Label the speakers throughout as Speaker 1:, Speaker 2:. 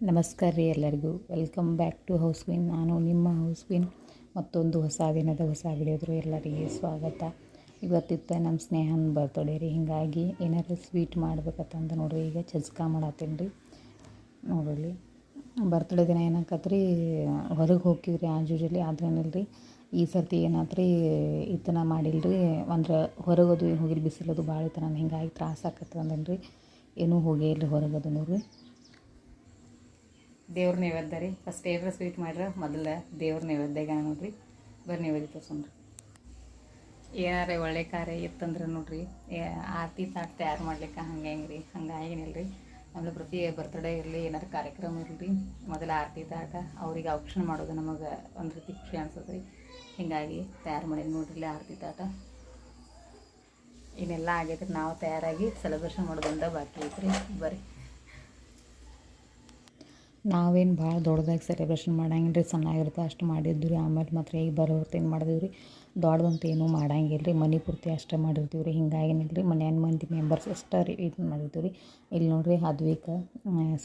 Speaker 1: ನಮಸ್ಕಾರ ರೀ ಎಲ್ಲರಿಗೂ. Welcome back to house queen. ನಾನು ನಿಮ್ಮ ಹೌಸ್ ಕ್ವೀನ್. ಮತ್ತೊಂದು ಹೊಸ ದಿನದ ಹೊಸ ವಿಡಿಯೋದ್ರು ಎಲ್ಲರಿಗೆ ಸ್ವಾಗತ. ಇವತ್ತಿತ್ತು ನಮ್ಮ ಸ್ನೇಹನ ಬರ್ತಡೇ ರೀ. ಹೀಗಾಗಿ ಏನಾದ್ರು ಸ್ವೀಟ್ ಮಾಡ್ಬೇಕಂತಂದು ನೋಡ್ರಿ ಈಗ ಚಜ್ಕ ಮಾಡತ್ತೀನಿ ರೀ. ನೋಡ್ರಿ ಬರ್ತಡೇ ದಿನ ಏನಾಕತ್ರಿ, ಹೊರಗೆ ಹೋಗ್ತೀವಿ ರೀ ಆಸ್ ಯೂಶಲಿ. ಆದ್ರೇನಿಲ್ಲ ರೀ, ಈ ಸರ್ತಿ ಏನಾತ್ರಿ ಇತನ ಮಾಡಿಲ್ಲ ರೀ. ಅಂದ್ರೆ ಹೊರಗದು ಏನು ಹೋಗಿಲ್ಲ, ಬಿಸಿಲದು ಭಾಳ ಇತ್ತು. ನಾನು ಹಿಂಗಾಗಿ ತ್ರಾಸ ಆಕತ್ತದ ಅಂದೇನು ರೀ, ಏನೂ ಹೋಗೇ ಇಲ್ಲ ಹೊರಗದು ನೋಡ್ರಿ. ದೇವ್ರ ನೈವೇದ್ಯ ರೀ. ಫಸ್ಟ್ ಏನಾರ ಸ್ವೀಟ್ ಮಾಡ್ರೆ ಮೊದಲು ದೇವ್ರ ನೈವೇದ್ಯಗ ನೋಡ್ರಿ. ಬರ್ರಿ ನೈವೇದ್ಯ ತೋರ್ಸೋಣ್ರಿ. ಏನಾರ ಒಳ್ಳೆ ಕಾರ್ಯ ಇತ್ತಂದ್ರೆ ನೋಡ್ರಿ, ಆರತಿ ತಾಟ್ ತಯಾರು ಮಾಡ್ಲಿಕ್ಕೆ ಹಂಗೆ ಹೆಂಗೆ ರೀ, ಹಂಗಾಗಿನಿಲ್ಲ ರೀ. ಆಮೇಲೆ ಪ್ರತಿ ಬರ್ತಡೇ ಇರಲಿ, ಏನಾರು ಕಾರ್ಯಕ್ರಮ ಇರಲಿ, ಮೊದಲು ಆರತಿ ತಾಟ ಅವ್ರಿಗೆ ಔಕ್ಷಣ ಮಾಡೋದು ನಮಗೆ ಒಂದು ರೀತಿ ಖುಷಿ ಅನ್ಸುತ್ತೆ ರೀ. ಹೀಗಾಗಿ ತಯಾರು ಮಾಡೀನಿ ನೋಡ್ರಿ ಆರತಿ ತಾಟ. ಇನ್ನೆಲ್ಲ ಆಗೈತೆ, ನಾವು ತಯಾರಾಗಿ ಸೆಲೆಬ್ರೇಷನ್ ಮಾಡೋದ್ರಿಂದ ಬಾಕಿ ಐತ್ರಿ. ಬರ್ರಿ. ನಾವೇನು ಭಾಳ ದೊಡ್ಡದಾಗಿ ಸೆಲೆಬ್ರೇಷನ್ ಮಾಡಂಗಿಲ್ಲ ರೀ, ಚೆನ್ನಾಗಿರುತ್ತೆ ಅಷ್ಟು ಮಾಡಿದ್ದು ರೀ. ಆಮೇಲೆ ಮಾತ್ರ ಈಗ ಬರೋರ್ತು ಏನು ಮಾಡಿದೀವಿ ರೀ, ದೊಡ್ಡದಂತೂ ಏನೂ ಮಾಡಂಗಿಲ್ಲ ರೀ. ಮನೆ ಪೂರ್ತಿ ಅಷ್ಟೇ ಮಾಡಿರ್ತೀವಿ ರೀ. ಹಿಂಗಾಗಿನಿಲ್ಲ ರೀ, ಮನೆಯ ಮಂದಿ ಮೆಂಬರ್ಸ್ ಅಷ್ಟೇ ರೀ ಇದನ್ನು ಮಾಡಿರ್ತೀವಿ ರೀ. ಇಲ್ಲಿ ನೋಡಿರಿ ಅದ್ವಿಕ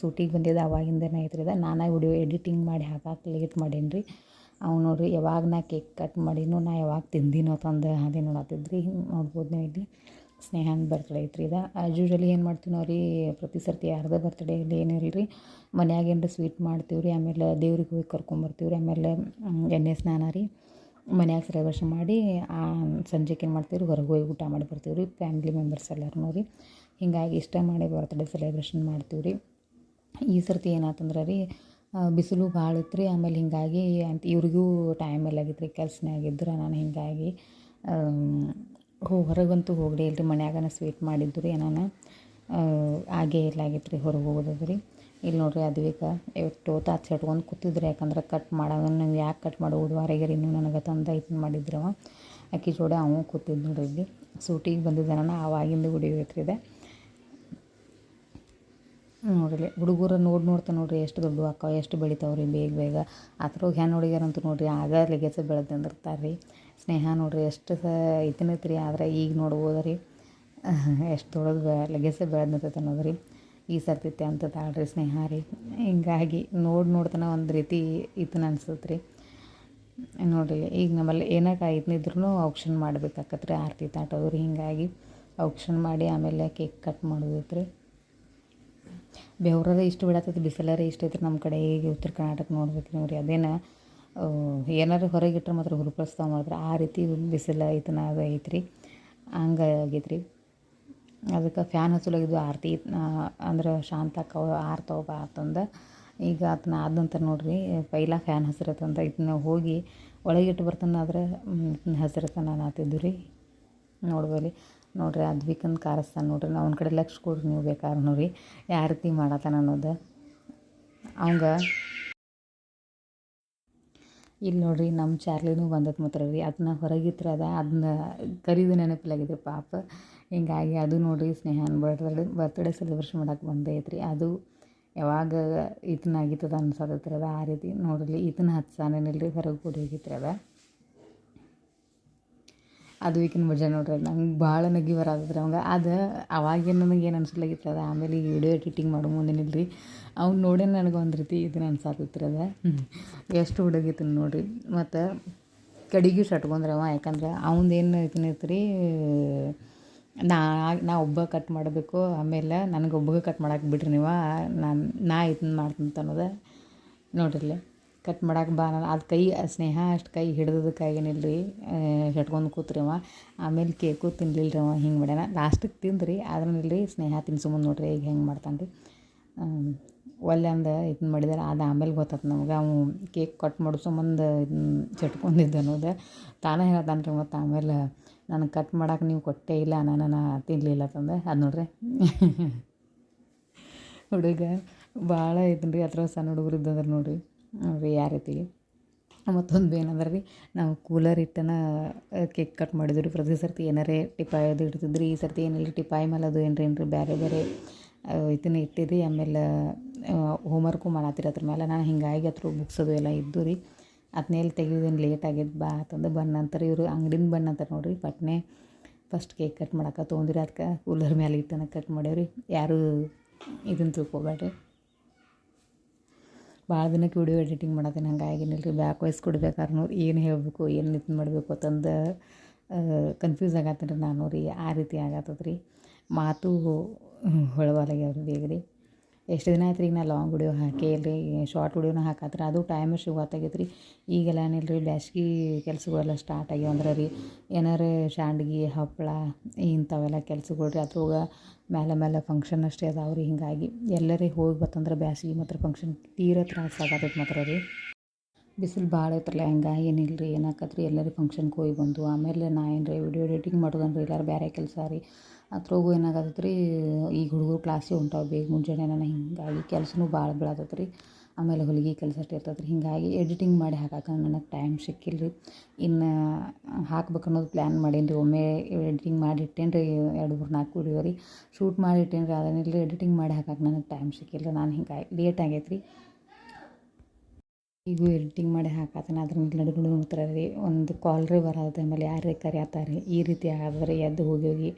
Speaker 1: ಸೂಟಿಗೆ ಬಂದಿದ್ದು ಅವಾಗಿಂದನೇ ಐತ್ರಿ. ನಾನು ವಿಡಿಯೋ ಎಡಿಟಿಂಗ್ ಮಾಡಿ ಹಾಕಕ್ಕೆ ಲೇಟ್ ಮಾಡೀನಿ ರೀ. ಅವ್ನು ನೋಡಿರಿ ಯಾವಾಗ ನಾ ಕೇಕ್ ಕಟ್ ಮಾಡೀನೋ, ನಾ ಯಾವಾಗ ತಿಂದಿನೋ ತಂದು ಅದೇ ನೋಡತ್ತಿದ್ರಿ. ನೋಡ್ಬೋದು ನೀವು ಇಲ್ಲಿ ಸ್ನೇಹನ ಬರ್ತಡೇ ಐತ್ರಿ. ಇದು ಆ್ಯಸ್ ಯೂಶಲಿ ಏನು ಮಾಡ್ತೀವಿ ನಾವು ರೀ, ಪ್ರತಿ ಸರ್ತಿ ಯಾರ್ದೇ ಬರ್ತಡೇ ಇಲ್ಲಿ ಏನಿಲ್ಲ ರೀ, ಮನ್ಯಾಗ ಏನರ ಸ್ವೀಟ್ ಮಾಡ್ತೀವಿ ರೀ. ಆಮೇಲೆ ದೇವ್ರಿಗೆ ಹೋಗಿ ಕರ್ಕೊಂಬರ್ತೀವಿ ರೀ. ಆಮೇಲೆ ಎಣ್ಣೆ ಸ್ನಾನ ರೀ, ಮನ್ಯಾಗ ಸೆಲೆಬ್ರೇಷನ್ ಮಾಡಿ ಸಂಜೆಗೆ ಏನು ಮಾಡ್ತೀವಿ ರೀ, ಹೊರಗೆ ಹೋಗಿ ಊಟ ಮಾಡಿ ಬರ್ತೀವಿ ರೀ ಫ್ಯಾಮಿಲಿ ಮೆಂಬರ್ಸ್ ಎಲ್ಲರೂ ರೀ. ಹೀಗಾಗಿ ಇಷ್ಟ ಮಾಡಿ ಬರ್ತಡೇ ಸೆಲೆಬ್ರೇಷನ್ ಮಾಡ್ತೀವಿ ರೀ. ಈ ಸರ್ತಿ ಏನಾತಂದ್ರೆ ರೀ, ಬಿಸಿಲು ಭಾಳ ಇತ್ತು ರೀ. ಆಮೇಲೆ ಹೀಗಾಗಿ ಇವ್ರಿಗೂ ಟೈಮ್ ಎಲ್ಲ ಆಗಿತ್ತು ರೀ, ಕೆಲಸನಾಗಿದ್ರೆ. ನಾನು ಹೀಗಾಗಿ ಹೊರಗಂತೂ ಹೋಗಲೇ ಇಲ್ಲ ರೀ, ಮನ್ಯಾಗನ ಸ್ವೀಟ್ ಮಾಡಿದ್ದು ರೀ. ನಾನು ಹಾಗೇ ಇಲ್ಲಾಗಿತ್ತು ರೀ ಹೊರಗೆ ಹೋಗೋದು ರೀ. ಇಲ್ಲಿ ನೋಡಿರಿ ಅದ್ವಿಕ ಎಷ್ಟು ತಾಚ್ ಇಟ್ಕೊಂಡು ಕೂತಿದ್ರೆ, ಯಾಕಂದ್ರೆ ಕಟ್ ಮಾಡೋದನ್ನು ನೀವು ಯಾಕೆ ಕಟ್ ಮಾಡೋದು ಹೊರಗೆ ಇನ್ನೂ ನನಗೆ ತಂದು ಇದನ್ನು ಮಾಡಿದ್ರವ ಅಕ್ಕಿ ಜೋಡಿ ಅವನು ಕೂತಿದ್ದು ನೋಡ್ರಿ. ಇಲ್ಲಿ ಸೂಟಿಗೆ ಬಂದಿದ್ದೆ ನಾನು, ಆವಾಗಿಂದ ವಿಡಿಯೋ ಐತ್ರಿ ಇದೆ ನೋಡ್ರಿ. ಹುಡುಗರು ನೋಡ್ತಾ ನೋಡ್ರಿ ಎಷ್ಟು ದೊಡ್ಡ ಅಕ್ಕ ಎಷ್ಟು ಬೆಳಿತಾವ್ರಿ ಬೇಗ ಬೇಗ. ಆ ಥರ ಹೆಣ್ಣು ಹುಡುಗಿಯರಂತೂ ನೋಡ್ರಿ ಆಗ ಲೆಗೆಸ ಬೆಳೆದಂದಿರ್ತಾರೆ ರೀ. ಸ್ನೇಹ ನೋಡ್ರಿ ಎಷ್ಟು ಇದನ್ನೈತೆ ರೀ, ಆದರೆ ಈಗ ನೋಡ್ಬೋದು ರೀ ಎಷ್ಟು ದೊಡ್ಡದು ಲೆಗೆಸೆ ಬೆಳೆದಂತೈತೆ ಅನ್ನೋದು ರೀ. ಈ ಸರ್ತಿತ್ತೆ ಅಂತ ತಾಳ್ರಿ ಸ್ನೇಹ ರೀ. ಹಿಂಗಾಗಿ ನೋಡ್ತಾನೆ ಒಂದು ರೀತಿ ಇದನ್ನ ಅನ್ಸುತ್ತೆ ರೀ. ನೋಡಿರಿ ಈಗ ನಮ್ಮಲ್ಲಿ ಏನಾಗ ಇದನ್ನಿದ್ರೂ ಔಕ್ಷನ್ ಮಾಡ್ಬೇಕಾಕತ್ರಿ, ಆರತಿ ತಾಟೋದು ರೀ. ಹೀಗಾಗಿ ಔಕ್ಷನ್ ಮಾಡಿ ಆಮೇಲೆ ಕೇಕ್ ಕಟ್ ಮಾಡೋದೈತೆ ರೀ. ಬೆವ್ರದ ಇಷ್ಟು ಬಿಡತ್ತೈತಿ, ಬಿಸಿಲರೇ ಇಷ್ಟ ಐತ್ರಿ ನಮ್ಮ ಕಡೆ. ಈಗ ಉತ್ತರ ಕರ್ನಾಟಕ ನೋಡ್ಬೇಕು ನೀವು ರೀ, ಅದೇನು ಏನಾರು ಹೊರಗೆ ಇಟ್ಟರೆ ಮಾತ್ರ ಹುರುಪಡಿಸ್ತಾವೆ ಮಾಡಿದ್ರೆ ಆ ರೀತಿ ಬಿಸಿಲು ಇದನ್ನ ಅದು ಐತ್ರಿ. ಹಂಗೆ ಆಗೈತೆ ರೀ. ಅದಕ್ಕೆ ಫ್ಯಾನ್ ಹಚ್ಚಲಾಗಿದ್ದು ಆರತಿ ಅಂದ್ರೆ ಶಾಂತ ಆರ್ತಾವ ಬಾ ಅಂತಂದು. ಈಗ ಅದನ್ನ ಆದ ನಂತರ ನೋಡ್ರಿ ಪೈಲ ಫ್ಯಾನ್ ಹಸಿರತ್ತಂತ ಇದನ್ನ ಹೋಗಿ ಒಳಗಿಟ್ಟು ಬರ್ತಾನೆ, ಆದರೆ ಹಸಿರತ್ತ ನಾನು ಆತಿದ್ದು ರೀ. ನೋಡ್ಬೋದು ನೋಡ್ರಿ ಅದ್ವಿಕಂದು ಕಾರಿಸ್ತಾನೆ ನೋಡ್ರಿ. ನಾವು ಒಂದು ಕಡೆ ಲಕ್ಷ ಕೊಡ್ರಿ ನೀವು ಬೇಕಾದ್ರೆ ನೋಡ್ರಿ ಯಾವ ರೀತಿ ಮಾಡತ್ತಾನ ಅನ್ನೋದು ಅವಂಗ. ಇಲ್ಲಿ ನೋಡ್ರಿ ನಮ್ಮ ಚಾರ್ಲಿನೂ ಬಂದದ್ದು ಮಾತ್ರ ರೀ, ಅದನ್ನ ಹೊರಗಿತ್ರ ಅದನ್ನ ಕರೀದು ನೆನಪಿಲಾಗಿದ್ರಿ ಪಾಪ. ಹಿಂಗಾಗಿ ಅದು ನೋಡ್ರಿ ಸ್ನೇಹನ ಬರ್ತ್ಡೇ ಸೆಲೆಬ್ರೇಷನ್ ಮಾಡೋಕೆ ಬಂದೈತ್ರಿ. ಅದು ಯಾವಾಗ ಇದನ್ನ ಆಗಿತ್ತದ ಅನ್ಸತ್ತೈತ್ರಿ ಆ ರೀತಿ ನೋಡ್ರಿ. ಇದನ್ನ ಹಚ್ಚಾನೇನಿಲ್ಲ ರೀ, ಹೊರಗೆ ಕೂಡಿ ಹೋಗಿತ್ರಿ ಅದು ಈಗಿನ ಮಜಾ ನೋಡ್ರಿ. ನಂಗೆ ಭಾಳ ನಗಿ ಬರತ್ತದ್ರಿ ಅವಂಗೆ. ಅದು ಅವಾಗೇನು ನನಗೆ ಏನು ಅನ್ಸಲಾಗಿತ್ತು ಆಮೇಲೆ ಈ ವಿಡಿಯೋ ಎಡಿಟಿಂಗ್ ಮಾಡೋ ಮುಂದೇನಿಲ್ಲ ರೀ, ಅವ್ನು ನೋಡೇ ನನಗೆ ಒಂದು ರೀತಿ ಇದನ್ನ ಅನ್ಸಾತಿತ್ತು ಎಷ್ಟು ಹುಡುಗಿತ್ತು ನೋಡ್ರಿ. ಮತ್ತು ಕಡೆಗೂ ಶಟ್ಕೊಂಡ್ರವ, ಯಾಕಂದ್ರೆ ಅವನದೇನು ಇದನ್ನಿತ್ತು ರೀ, ನಾ ಒಬ್ಬ ಕಟ್ ಮಾಡಬೇಕು, ಆಮೇಲೆ ನನಗೆ ಒಬ್ಬಗೆ ಕಟ್ ಮಾಡಕ್ಕೆ ಬಿಡ್ರಿ ನೀವು, ನಾ ಇದನ್ನ ಮಾಡ್ತಂತ ಅನ್ನೋದು ನೋಡ್ರಿಲ್ಲ. ಕಟ್ ಮಾಡಕ್ಕೆ ಬಾ ಅದು ಕೈ ಸ್ನೇಹ ಅಷ್ಟು ಕೈ ಹಿಡ್ದದಕ್ಕಾಗೇನಿಲ್ಲ ರೀ, ಶಟ್ಕೊಂಡು ಕೂತ್ರಿವ. ಆಮೇಲೆ ಕೇಕು ತಿನ್ಲಿಲ್ಲ ರೀ ಅವ, ಹಿಂಗೆ ಮಾಡ್ಯಾನ. ಲಾಸ್ಟಿಗೆ ತಿಂದ್ರಿ, ಆದ್ರೂ ರೀ ಸ್ನೇಹ ತಿನ್ಸೋಮಂದು ನೋಡ್ರಿ ಈಗ ಹೆಂಗೆ ಮಾಡ್ತಾನೆ ರೀ. ಒಲ್ಲೆ ಅಂದ ಇದನ್ನ ಮಾಡಿದಾರೆ, ಅದು ಆಮೇಲೆ ಗೊತ್ತಾಯ್ತು ನಮ್ಗೆ ಅವನು ಕೇಕ್ ಕಟ್ ಮಾಡೋ ಸಂಬಂಧ ಇದನ್ನ ಚಟ್ಕೊಂಡಿದ್ದ ಅನ್ನೋದು. ತಾನೇ ಹೇಳ್ತಾನೆ ರೀ. ಮತ್ತು ಆಮೇಲೆ ನನಗೆ ಕಟ್ ಮಾಡಕ್ಕೆ ನೀವು ಕೊಟ್ಟೇ ಇಲ್ಲ, ನಾನು ತಿನ್ನಲಿಲ್ಲ ತಂದೆ. ಅದು ನೋಡ್ರಿ ಹುಡುಗ ಭಾಳ ಇದನ್ನ ರೀ. ಹತ್ರ ಸಣ್ಣ ಹುಡುಗರು ಇದ್ದಂದ್ರೆ ನೋಡ್ರಿ ಯಾವ ರೀತಿ. ಮತ್ತೊಂದು ಏನಂದ್ರೆ ರೀ, ನಾವು ಕೂಲರ್ ಇಟ್ಟನ ಕೇಕ್ ಕಟ್ ಮಾಡಿದ್ವಿ ರೀ. ಪ್ರತಿ ಸರ್ತಿ ಏನಾರೇ ಟಿಪಾಯಿ ಅದು ಇಡ್ತಿದ್ರಿ. ಈ ಸರ್ತಿ ಏನಿಲ್ಲ ಟಿಪಾಯಿ ಮೇಲೆ ಅದು ಏನ್ರಿ ಬೇರೆ ಬೇರೆ ಇದನ್ನ ಇಟ್ಟಿರಿ. ಆಮೇಲೆ ಹೋಮ್ವರ್ಕು ಮಾಡತ್ತಿರ ಅದ್ರ ಮೇಲೆ. ನಾನು ಹಿಂಗಾಗಿ ಅದ್ರ ಬುಕ್ಸ್ ಅದು ಎಲ್ಲ ಇದ್ದು ರೀ, ಅದನ್ನೆಲ್ಲಿ ತೆಗಿಯೋದೇನು ಲೇಟ್ ಆಗಿದ್ದು ಬಾ ಅಂತಂದು ಬಂದ ನಂತರ ಇವರು ಅಂಗಡಿನ ಬಂದ ನಂತರ ನೋಡ್ರಿ ಪಟ್ನೆ ಫಸ್ಟ್ ಕೇಕ್ ಕಟ್ ಮಾಡಕ್ಕೆ ತೊಗೊಂಡಿರಿ. ಅದಕ್ಕೆ ಕೂಲರ್ ಮೇಲೆ ಇಟ್ಟನ ಕಟ್ ಮಾಡೇವ್ರಿ. ಯಾರೂ ಇದನ್ನು ತಿಳ್ಕೊಬೇಡ್ರಿ. ಭಾಳ ದಿನಕ್ಕೆ ವಿಡಿಯೋ ಎಡಿಟಿಂಗ್ ಮಾಡತ್ತೀನಿ ಹಂಗಾಗಿನಿಲ್ಲ ರೀ ಬ್ಯಾಕ್ ವಾಯ್ಸ್ ಕೊಡ್ಬೇಕಾದ್ರೂ ಏನು ಹೇಳಬೇಕು ಏನು ಇದು ಮಾಡಬೇಕು ಅಂತಂದು ಕನ್ಫ್ಯೂಸ್ ಆಗತ್ತೀನಿ ರೀ ನಾನು ರೀ ಆ ರೀತಿ ಆಗತ್ತದ ರೀ ಮಾತು ಹೊಳವಲ್ಲಾಗ್ಯಾವ ರೀ ಬೇಗ ರೀ ಎಷ್ಟು ದಿನ ಆಯ್ತು ರೀ ಈಗ ನಾ ಲಾಂಗ್ ವಿಡಿಯೋ ಹಾಕೇ ಇಲ್ಲ ರೀ ಶಾರ್ಟ್ ವಿಡಿಯೋನ ಹಾಕತ್ರಿ ಅದು ಟೈಮ್ ಸಿಗೋತ್ತಾಗೈತೆ ರೀ ಈಗೆಲ್ಲ ಏನಿಲ್ಲ ರೀ ಬ್ಯಾಸ್ಗೆ ಕೆಲಸಗಳೆಲ್ಲ ಸ್ಟಾರ್ಟ್ ಆಗ್ಯಾವ ಅಂದ್ರೆ ರೀ ಏನಾರು ಶಾಂಡ್ಗೆ ಹಪ್ಪಳ ಇಂಥವೆಲ್ಲ ಕೆಲ್ಸಗಳು ರೀ ಅದ್ರಾಗ ಮೇಲೆ ಫಂಕ್ಷನ್ ಅಷ್ಟೇ ಅದಾವೆ ರೀ ಹಿಂಗಾಗಿ ಎಲ್ಲರೇ ಹೋಗಿ ಬತ್ತಂದ್ರೆ ಬ್ಯಾಸ್ಗೆ ಮಾತ್ರ ಫಂಕ್ಷನ್ ತೀರಾ ತ್ರಾಸ ಆಗತ್ತೈತೆ ಮಾತ್ರ ರೀ ಬಿಸಿಲು ಭಾಳ ಐತ್ರಲ್ಲ ಹಂಗಾಗಿ ಏನಿಲ್ಲ ರೀ ಏನಾಕತ್ರಿ ಎಲ್ಲರೂ ಫಂಕ್ಷನ್ಗೆ ಹೋಗಿ ಬಂದು ಆಮೇಲೆ ನಾ ಏನು ರೀ ವಿಡಿಯೋ ಎಡಿಟಿಂಗ್ ಮಾಡೋದನ್ರಿ ಎಲ್ಲರೂ ಬೇರೆ ಕೆಲಸ ರೀ ಅದ್ರಾಗೂ ಏನಾಗತ್ತೈತೆ ರೀ ಈಗ ಹುಡುಗರು ಕ್ಲಾಸಿಗೆ ಹೊಂಟಾವೆ ಬೇಗ ಮುಂಜಾನೆ ನಾನು ಹಿಂಗಾಗಿ ಕೆಲಸನೂ ಭಾಳ ಬೀಳತೈತೆ ರೀ ಆಮೇಲೆ ಹೊಲಿಗೆ ಕೆಲಸ ಅಷ್ಟೇ ಇರ್ತೈತೆ ರೀ ಹಿಂಗಾಗಿ ಎಡಿಟಿಂಗ್ ಮಾಡಿ ಹಾಕಕ್ಕೆ ನನಗೆ ಟೈಮ್ ಸಿಕ್ಕಿಲ್ಲ ರೀ ಇನ್ನು ಹಾಕ್ಬೇಕು ಅನ್ನೋದು ಪ್ಲ್ಯಾನ್ ಮಾಡೀನಿ ರೀ ಒಮ್ಮೆ ಎಡಿಟಿಂಗ್ ಮಾಡಿ ಇಟ್ಟೇನಿ ರೀ 2 3 4 ವಿಡಿಯೋ ರೀ ಶೂಟ್ ಮಾಡಿ ಇಟ್ಟೇನಿ ರೀ ಅದನ್ನೆಲ್ಲ ಎಡಿಟಿಂಗ್ ಮಾಡಿ ಹಾಕಕ್ಕೆ ನನಗೆ ಟೈಮ್ ಸಿಕ್ಕಿಲ್ಲ ನಾನು ಹಿಂಗಾಗಿ ಲೇಟ್ ಆಗೈತೆ ರೀ ಈಗೂ ಎಡಿಟಿಂಗ್ ಮಾಡಿ ಹಾಕತ್ತೀನಿ ಅದ್ರ ನಡು ನೋಡ್ತಾರೆ ರೀ ಒಂದು ಕಾಲ್ ರೀ ಬರೋದು ಆಮೇಲೆ ಯಾರೇ ಕರೆಯತ್ತಾರೆ ಈ ರೀತಿ ಆದ್ರೆ ಎದ್ದು ಹೋಗಿ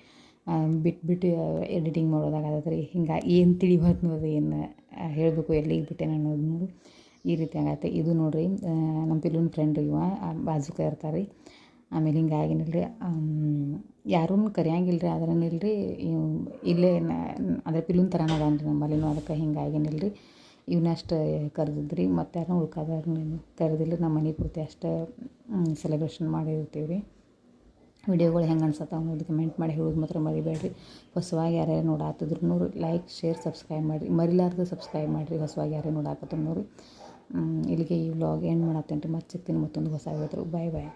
Speaker 1: ಬಿಟ್ಟು ಎಡಿಟಿಂಗ್ ಮಾಡೋದಾಗತ್ತೆ ರೀ ಹಿಂಗಾಗಿ ಏನು ತಿಳಿಬಾರ್ದು ನೋಡಿರಿ ಏನು ಹೇಳಬೇಕು ಎಲ್ಲಿಗೆ ಬಿಟ್ಟೆ ಅನ್ನೋದು ಈ ರೀತಿ ಆಗತ್ತೆ ಇದು ನೋಡಿರಿ ನಮ್ಮ ಪಿಲ್ಲುನ ಫ್ರೆಂಡ್ ಇವ ಬಾಜುಕ ಇರ್ತಾರೆ ರೀ ಆಮೇಲೆ ಹಿಂಗಾಗಿನಿಲ್ಲ ರೀ ಯಾರೂ ಕರೆಯಂಗಿಲ್ಲ ರೀ ಆದ್ರೇನಿಲ್ಲ ರೀ ಇಲ್ಲೇ ಅಂದರೆ ಪಿಲ್ಲುನ ಥರನೇ ಅದಾನ ರೀ ನಮ್ಮಲ್ಲಿನೂ ಅದಕ್ಕೆ ಹಿಂಗಾಗಿನಿಲ್ಲ ರೀ ಇವನಷ್ಟು ಕರೆದಿದ್ರಿ ಮತ್ತು ಯಾರನ್ನೂ ಉಳ್ಕಾದವ್ರನ್ನೇನು ಕರೆದಿಲ್ಲ ನಮ್ಮ ಮನೆ ಪೂರ್ತಿ ಅಷ್ಟೇ ಸೆಲೆಬ್ರೇಷನ್ ಮಾಡಿರ್ತೀವಿ ರೀ ವಿಡಿಯೋಗಳು ಹೆಂಗೆ ಅನ್ಸತ್ತೆ ಅನ್ನೋದು ಕಮೆಂಟ್ ಮಾಡಿ ಹೇಳೋದು ಮಾತ್ರ ಮರಿಬೇಡ್ರಿ ಹೊಸವಾಗಿ ಯಾರ್ಯಾರು ನೋಡಾತಿದ್ರು ಲೈಕ್ ಶೇರ್ ಸಬ್ಸ್ಕ್ರೈಬ್ ಮಾಡಿರಿ ಮರಿಲಾರ್ದು ಸಬ್ಸ್ಕ್ರೈಬ್ ಮಾಡಿರಿ ಹೊಸವಾಗಿ ಯಾರೇ ನೋಡಾಕತ್ತನ್ನು ರೀ ಇಲ್ಲಿಗೆ ಈ ವ್ಲಾಗ್ ಎಂಡ್ ಮಾಡತ್ತೇನೆ ರೀ ಮತ್ತೆ ಸಿಗ್ತೀನಿ ಮತ್ತೊಂದು ಹೊಸ ವಿಡಿಯೋ ಬಾಯ್ ಬಾಯ್